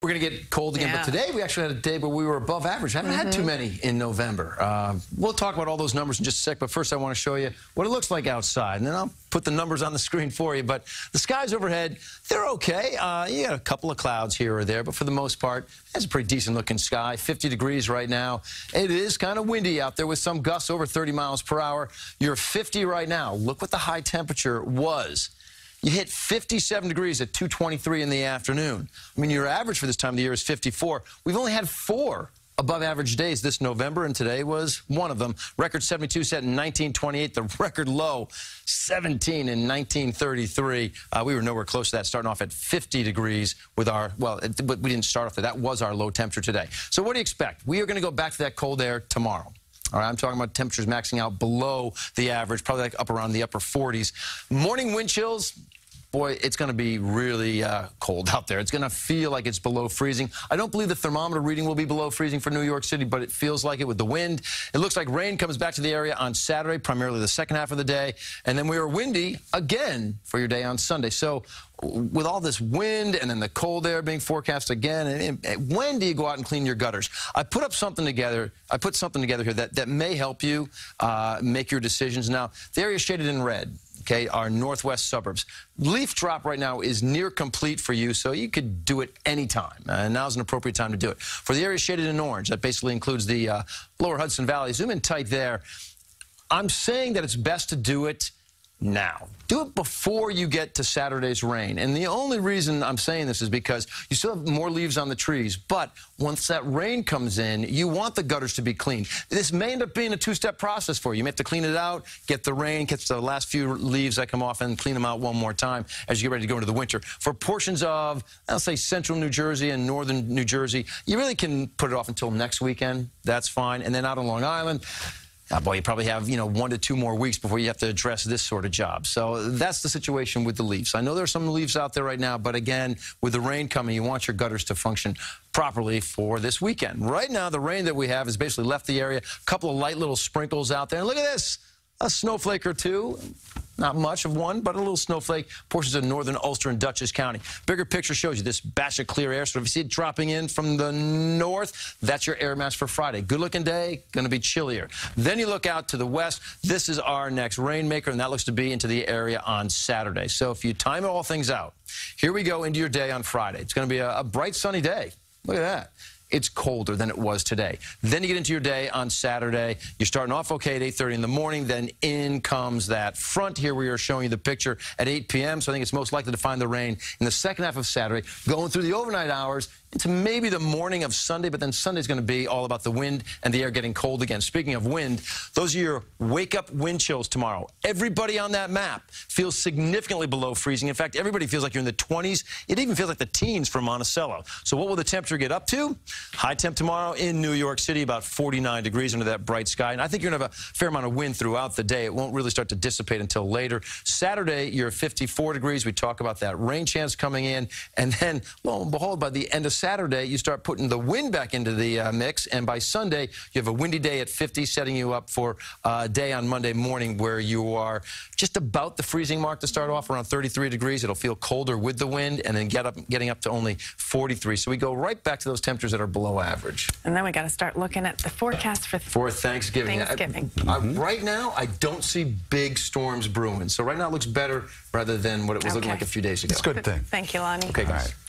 we're going to get cold again. But today we actually had a day where we were above average. Haven't had too many in November. We'll talk about all those numbers in just a sec, but first I want to show you what it looks like outside, and then I'll put the numbers on the screen for you. But the skies overhead, they're okay. You got a couple of clouds here or there, but for the most part, it's a pretty decent looking sky. 50 degrees right now. It is kind of windy out there with some gusts over 30 miles per hour. You're 50 right now. Look what the high temperature was. You hit 57 degrees at 2:23 in the afternoon. I mean, your average for this time of the year is 54. We've only had 4 above average days this November, and today was one of them. Record 72 set in 1928. The record low, 17 in 1933. We were nowhere close to that, starting off at 50 degrees with our, well, we didn't start off there. That was our low temperature today. So what do you expect? We are going to go back to that cold air tomorrow. All right, I'm talking about temperatures maxing out below the average, probably like up around the upper 40s. Morning wind chills, boy, it's going to be really cold out there. It's going to feel like it's below freezing. I don't believe the thermometer reading will be below freezing for New York City, but it feels like it with the wind. It looks like rain comes back to the area on Saturday, primarily the second half of the day. And then we are windy again for your day on Sunday. So with all this wind and then the cold air being forecast again, and when do you go out and clean your gutters? I put something together here that may help you make your decisions. Now, the area shaded in red, okay, our northwest suburbs. Leaf drop right now is near complete for you, so you could do it anytime. And now's an appropriate time to do it. For the area shaded in orange, that basically includes the lower Hudson Valley. Zoom in tight there. I'm saying that it's best to do it now. Do it before you get to Saturday's rain. And the only reason I'm saying this is because you still have more leaves on the trees, but once that rain comes in, you want the gutters to be clean. This may end up being a two-step process for you. You may have to clean it out, get the rain, catch the last few leaves that come off, and clean them out one more time as you get ready to go into the winter. For portions of, I'll say, central New Jersey and northern New Jersey, you really can put it off until next weekend. That's fine. And then out on Long Island, boy, you probably have, 1 to 2 more weeks before you have to address this sort of job. So that's the situation with the leaves. I know there's some leaves out there right now, but again, with the rain coming, you want your gutters to function properly for this weekend. Right now, the rain that we have has basically left the area. A couple of light little sprinkles out there. And look at this, a snowflake or two. Not much of one, but a little snowflake. Portions of northern Ulster and Dutchess County. Bigger picture shows you this batch of clear air. So if you see it dropping in from the north, that's your air mass for Friday. Good-looking day, going to be chillier. Then you look out to the west. This is our next rainmaker, and that looks to be into the area on Saturday. So if you time all things out, here we go into your day on Friday. It's going to be a bright, sunny day. Look at that. It's colder than it was today. Then you get into your day on Saturday. You're starting off okay at 8:30 in the morning. Then in comes that front. Here we are showing you the picture at 8 p.m. So I think it's most likely to find the rain in the second half of Saturday, going through the overnight hours into maybe the morning of Sunday, but then Sunday's going to be all about the wind and the air getting cold again. Speaking of wind, those are your wake-up wind chills tomorrow. Everybody on that map feels significantly below freezing. In fact, everybody feels like you're in the 20s. It even feels like the teens for Monticello. So what will the temperature get up to? High temp tomorrow in New York City, about 49 degrees under that bright sky. And I think you're going to have a fair amount of wind throughout the day. It won't really start to dissipate until later. Saturday, you're 54 degrees. We talk about that rain chance coming in. And then, lo and behold, by the end of Saturday, you start putting the wind back into the mix, and by Sunday, you have a windy day at 50, setting you up for a day on Monday morning where you are just about the freezing mark to start off, around 33 degrees. It'll feel colder with the wind, and then getting up to only 43. So we go right back to those temperatures that are below average. And then we got to start looking at the forecast for Thanksgiving. Right now, I don't see big storms brewing. So right now, it looks better rather than what it was looking like a few days ago. It's a good thing. Thank you, Lonnie. Okay, guys.